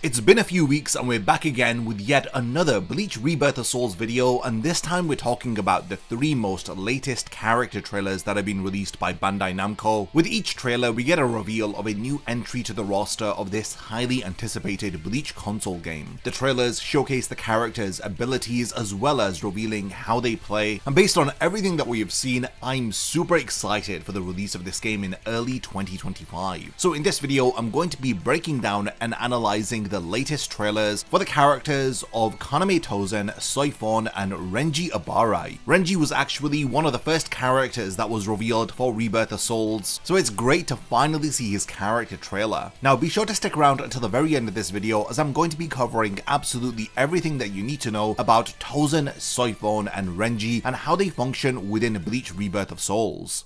It's been a few weeks and we're back again with yet another BLEACH Rebirth of Souls video, and this time we're talking about the 3 most latest character trailers that have been released by Bandai Namco. With each trailer we get a reveal of a new entry to the roster of this highly anticipated BLEACH console game. The trailers showcase the characters' abilities as well as revealing how they play, and based on everything that we have seen, I'm super excited for the release of this game in early 2025. So in this video I'm going to be breaking down and analysing the latest trailers for the characters of Kaname Tosen, Soi-fon, and Renji Abarai. Renji was actually one of the first characters that was revealed for Rebirth of Souls, so it's great to finally see his character trailer. Now be sure to stick around until the very end of this video, as I'm going to be covering absolutely everything that you need to know about Tosen, Soi-fon, and Renji and how they function within BLEACH Rebirth of Souls.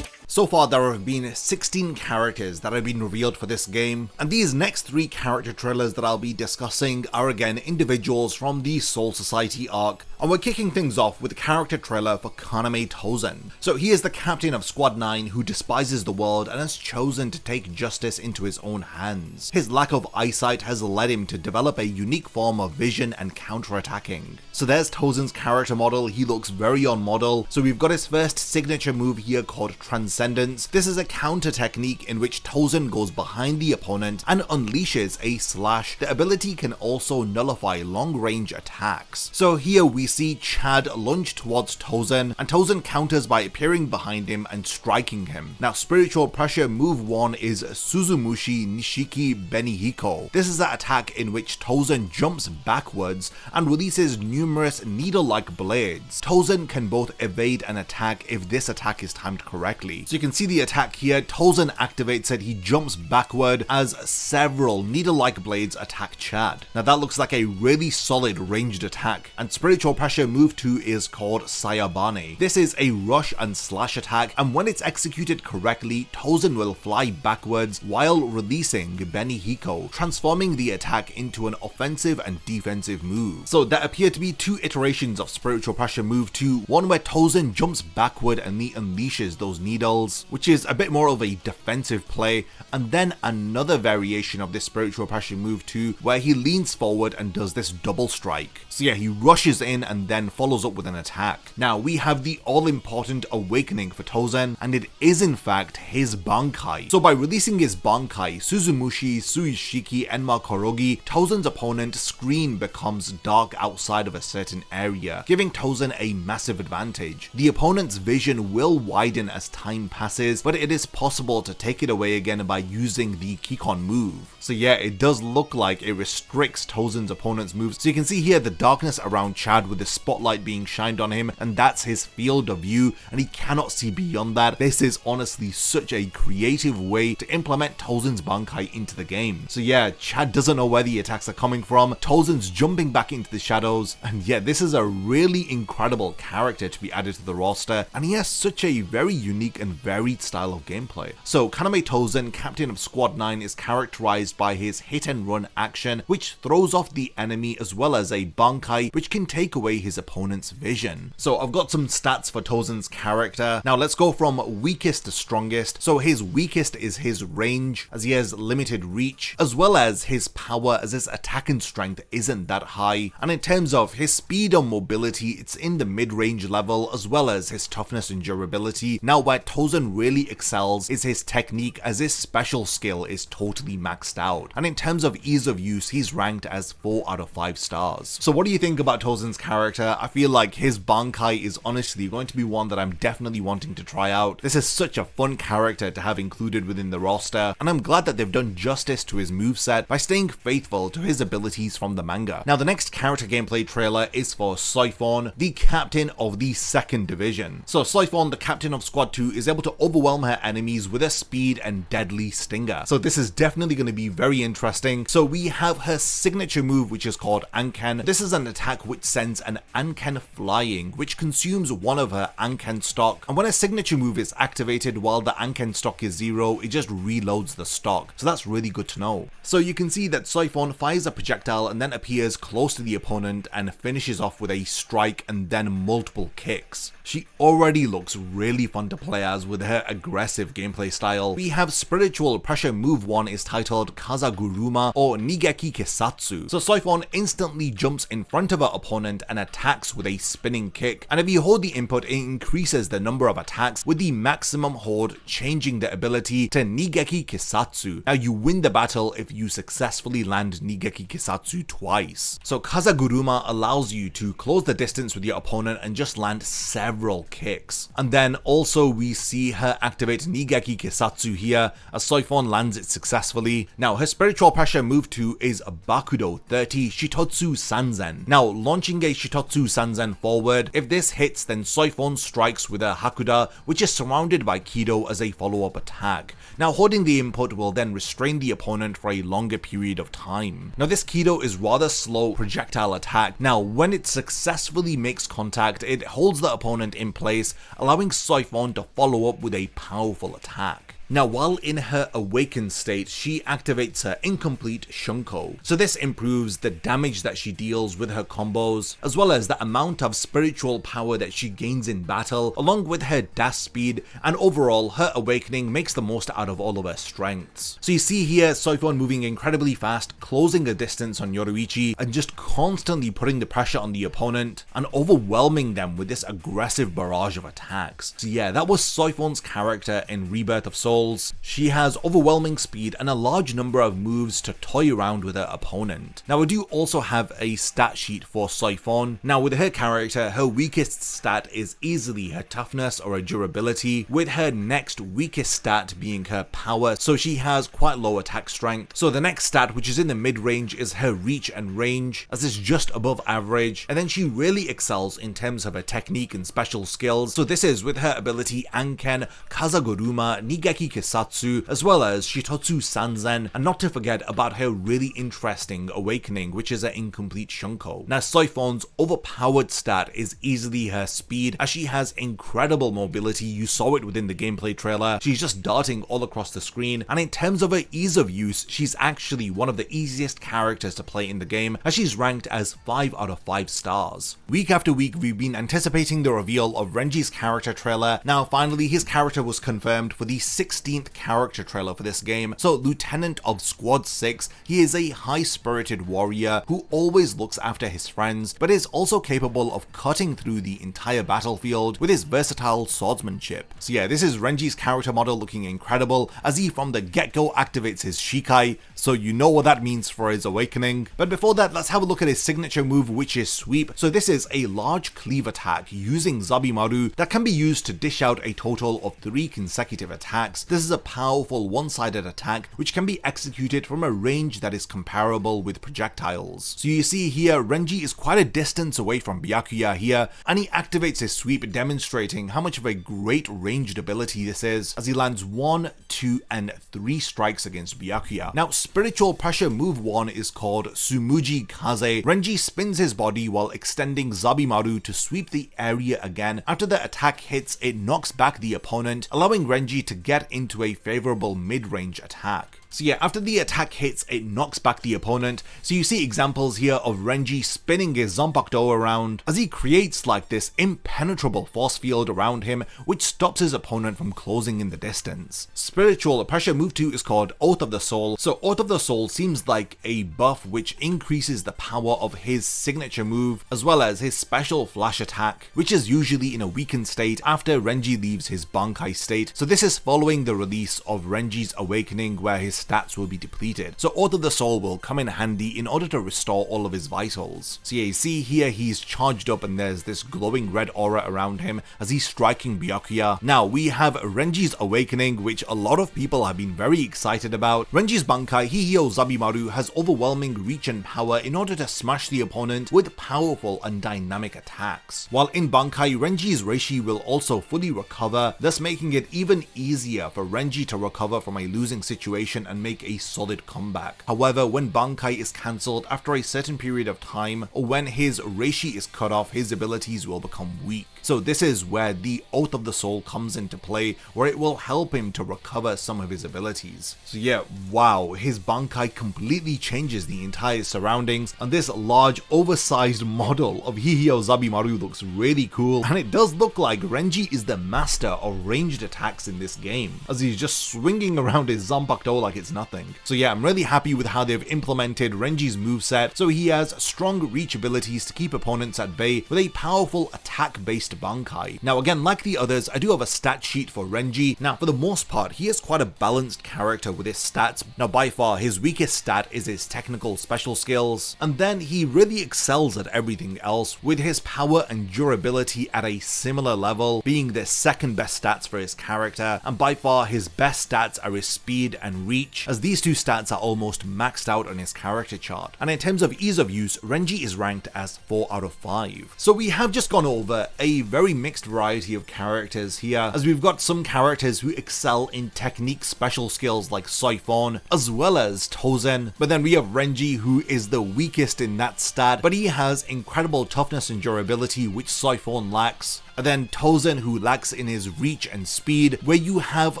So far there have been 16 characters that have been revealed for this game, and these next 3 character trailers that I'll be discussing are again individuals from the Soul Society arc, and we're kicking things off with the character trailer for Kaname Tosen. So he is the captain of Squad 9 who despises the world and has chosen to take justice into his own hands. His lack of eyesight has led him to develop a unique form of vision and counter-attacking. So there's Tosen's character model. He looks very on model. So we've got his first signature move here called Transcendence. This is a counter technique in which Tosen goes behind the opponent and unleashes a slash. The ability can also nullify long range attacks. So here we see Chad lunge towards Tosen, and Tosen counters by appearing behind him and striking him. Now spiritual pressure move 1 is Suzumushi Nishiki Benihiko. This is an attack in which Tosen jumps backwards and releases numerous needle-like blades. Tosen can both evade and attack if this attack is timed correctly. So you can see the attack here. Tosen activates it, he jumps backward as several needle-like blades attack Chad. Now that looks like a really solid ranged attack. And spiritual pressure move 2 is called Sayabane. This is a rush and slash attack, and when it's executed correctly, Tosen will fly backwards while releasing Benihiko, transforming the attack into an offensive and defensive move. So there appear to be 2 iterations of spiritual pressure move 2, one where Tosen jumps backward and he unleashes those needles, which is a bit more of a defensive play, and then another variation of this spiritual pressure move 2 where he leans forward and does this double strike. So yeah, he rushes in and then follows up with an attack. Now we have the all-important awakening for Tosen, and it is in fact his Bankai. So by releasing his Bankai, Suzumushi, Suishiki, Enma Korogi, Tosen's opponent's screen becomes dark outside of a certain area, giving Tosen a massive advantage. The opponent's vision will widen as time passes, but it is possible to take it away again by using the Kikon move. So yeah, it does look like it restricts Tosen's opponent's moves. So you can see here the darkness around Chad with the spotlight being shined on him, and that's his field of view, and he cannot see beyond that. This is honestly such a creative way to implement Tosen's Bankai into the game. So yeah, Chad doesn't know where the attacks are coming from, Tosen's jumping back into the shadows, and yeah, this is a really incredible character to be added to the roster, and he has such a very unique and varied style of gameplay. So Kaname Tosen, captain of Squad 9, is characterized by his hit and run action, which throws off the enemy, as well as a Bankai which can take away his opponent's vision. So I've got some stats for Tosen's character. Now let's go from weakest to strongest. So his weakest is his range, as he has limited reach, as well as his power, as his attack and strength isn't that high. And in terms of his speed or mobility, it's in the mid-range level, as well as his toughness and durability. Now where Tosen really excels is his technique, as his special skill is totally maxed out. And in terms of ease of use, he's ranked as 4 out of 5 stars. So what do you think about Tosen's character? I feel like his Bankai is honestly going to be one that I'm definitely wanting to try out. This is such a fun character to have included within the roster, and I'm glad that they've done justice to his moveset by staying faithful to his abilities from the manga. Now the next character gameplay trailer is for Soi-fon, the captain of the 2nd Division. So Soi-fon, the captain of Squad 2, is able to overwhelm her enemies with a speed and deadly stinger. So this is definitely going to be very interesting. So we have her signature move, which is called Anken. This is an attack which sends an Anken Flying, which consumes one of her Anken stock, and when a signature move is activated while the Anken stock is 0, it just reloads the stock, so that's really good to know. So you can see that Soi-fon fires a projectile and then appears close to the opponent and finishes off with a strike and then multiple kicks. She already looks really fun to play as with her aggressive gameplay style. We have Spiritual Pressure move 1 is titled Kazaguruma or Nigeki Kisatsu. So Soi-fon instantly jumps in front of her opponent and attacks with a spinning kick, and if you hold the input, it increases the number of attacks with the maximum hold, changing the ability to Nigeki Kisatsu. Now you win the battle if you successfully land Nigeki Kisatsu twice. So Kazaguruma allows you to close the distance with your opponent and just land several kicks. And then also we see her activate Nigeki Kisatsu here as Soi-fon lands it successfully. Now her Spiritual Pressure move 2 is Bakudo 30 Shitotsu Sanzen. Now launching a Shitotsu Sanzen forward, if this hits then Soi-fon strikes with a Hakuda, which is surrounded by Kido as a follow-up attack. Now holding the input will then restrain the opponent for a longer period of time. Now this Kido is rather slow projectile attack. Now when it successfully makes contact, it holds the opponent in place, allowing Soi-fon to follow up with a powerful attack. Now while in her awakened state, she activates her incomplete Shunko. So this improves the damage that she deals with her combos, as well as the amount of spiritual power that she gains in battle, along with her dash speed, and overall her awakening makes the most out of all of her strengths. So you see here Soi-fon moving incredibly fast, closing the distance on Yoruichi, and just constantly putting the pressure on the opponent, and overwhelming them with this aggressive barrage of attacks. So yeah, that was Soi-fon's character in Rebirth of Souls. She has overwhelming speed and a large number of moves to toy around with her opponent. Now I do also have a stat sheet for Soi-fon. Now with her character, her weakest stat is easily her toughness or her durability, with her next weakest stat being her power, so she has quite low attack strength. So the next stat, which is in the mid-range, is her reach and range, as it's just above average, and then she really excels in terms of her technique and special skills. So this is with her ability Anken, Kazaguruma, Nigeki Kisatsu, as well as Shitotsu Sanzen, and not to forget about her really interesting awakening, which is her incomplete Shunko. Now Soi-fon's overpowered stat is easily her speed, as she has incredible mobility. You saw it within the gameplay trailer. She's just darting all across the screen, and in terms of her ease of use, she's actually one of the easiest characters to play in the game, as she's ranked as 5 out of 5 stars. Week after week we've been anticipating the reveal of Renji's character trailer. Now finally his character was confirmed for the 16th character trailer for this game. So Lieutenant of Squad 6, he is a high-spirited warrior who always looks after his friends, but is also capable of cutting through the entire battlefield with his versatile swordsmanship. So yeah, this is Renji's character model looking incredible, as he from the get-go activates his Shikai, so you know what that means for his awakening. But before that, let's have a look at his signature move, which is Sweep. So this is a large cleave attack using Zabimaru that can be used to dish out a total of 3 consecutive attacks. This is a powerful one-sided attack which can be executed from a range that is comparable with projectiles. So you see here, Renji is quite a distance away from Byakuya here, and he activates his sweep, demonstrating how much of a great ranged ability this is, as he lands 1, 2, and 3 strikes against Byakuya. Now Spiritual Pressure move 1 is called Sumuji Kaze. Renji spins his body while extending Zabimaru to sweep the area again. After the attack hits, it knocks back the opponent, allowing Renji to get into a favorable mid-range attack. So yeah, after the attack hits, it knocks back the opponent. So you see examples here of Renji spinning his Zanpakuto around as he creates like this impenetrable force field around him, which stops his opponent from closing in the distance. Spiritual Pressure move 2 is called Oath of the Soul. So Oath of the Soul seems like a buff which increases the power of his signature move, as well as his special flash attack, which is usually in a weakened state after Renji leaves his Bankai state. So this is following the release of Renji's awakening, where his stats will be depleted. So Oath of the Soul will come in handy in order to restore all of his vitals. So yeah, you see here he's charged up and there's this glowing red aura around him as he's striking Byakuya. Now we have Renji's awakening, which a lot of people have been very excited about. Renji's Bankai Hihio Zabimaru has overwhelming reach and power in order to smash the opponent with powerful and dynamic attacks. While in Bankai, Renji's Reishi will also fully recover, thus making it even easier for Renji to recover from a losing situation in and make a solid comeback. However, when Bankai is cancelled after a certain period of time, or when his Reishi is cut off, his abilities will become weak. So this is where the Oath of the Soul comes into play, where it will help him to recover some of his abilities. So yeah, wow, his Bankai completely changes the entire surroundings, and this large oversized model of Hihio Zabimaru looks really cool, and it does look like Renji is the master of ranged attacks in this game, as he's just swinging around his Zanpakuto like it's nothing. So yeah, I'm really happy with how they've implemented Renji's moveset, so he has strong reach abilities to keep opponents at bay with a powerful attack-based Bankai. Now again, like the others, I do have a stat sheet for Renji. Now for the most part, he is quite a balanced character with his stats. Now by far, his weakest stat is his technical special skills, and then he really excels at everything else, with his power and durability at a similar level, being the second best stats for his character, and by far his best stats are his speed and reach, as these two stats are almost maxed out on his character chart. And in terms of ease of use, Renji is ranked as 4 out of 5. So we have just gone over a very mixed variety of characters here, as we've got some characters who excel in technique special skills like Soi-fon, as well as Tosen, but then we have Renji, who is the weakest in that stat, but he has incredible toughness and durability which Soi-fon lacks. And then Tosen, who lacks in his reach and speed, where you have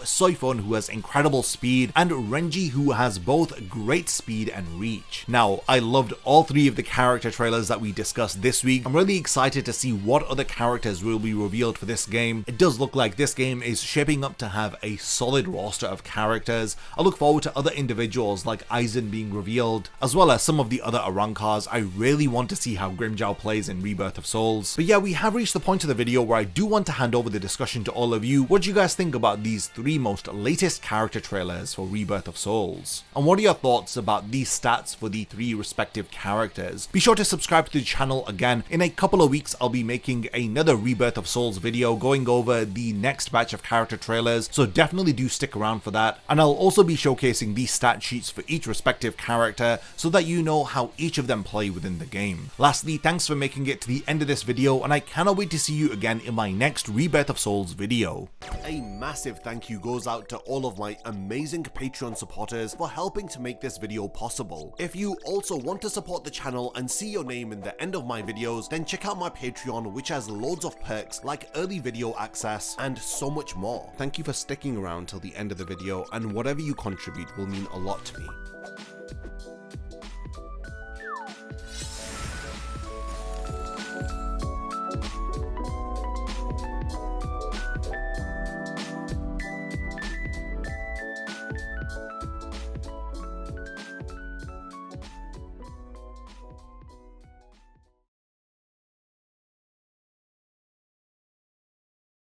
Soi-fon, who has incredible speed, and Renji, who has both great speed and reach. Now, I loved all 3 of the character trailers that we discussed this week. I'm really excited to see what other characters will be revealed for this game. It does look like this game is shaping up to have a solid roster of characters. I look forward to other individuals like Aizen being revealed, as well as some of the other Arancars. I really want to see how Grimmjow plays in Rebirth of Souls. But yeah, we have reached the point of the video where I do want to hand over the discussion to all of you. What do you guys think about these 3 most latest character trailers for Rebirth of Souls? And what are your thoughts about these stats for the 3 respective characters? Be sure to subscribe to the channel. Again, in a couple of weeks I'll be making another Rebirth of Souls video going over the next batch of character trailers, so definitely do stick around for that. And I'll also be showcasing these stat sheets for each respective character so that you know how each of them play within the game. Lastly, thanks for making it to the end of this video, and I cannot wait to see you again in my next Rebirth of Souls video. A massive thank you goes out to all of my amazing Patreon supporters for helping to make this video possible. If you also want to support the channel and see your name in the end of my videos, then check out my Patreon, which has loads of perks like early video access and so much more. Thank you for sticking around till the end of the video, and whatever you contribute will mean a lot to me.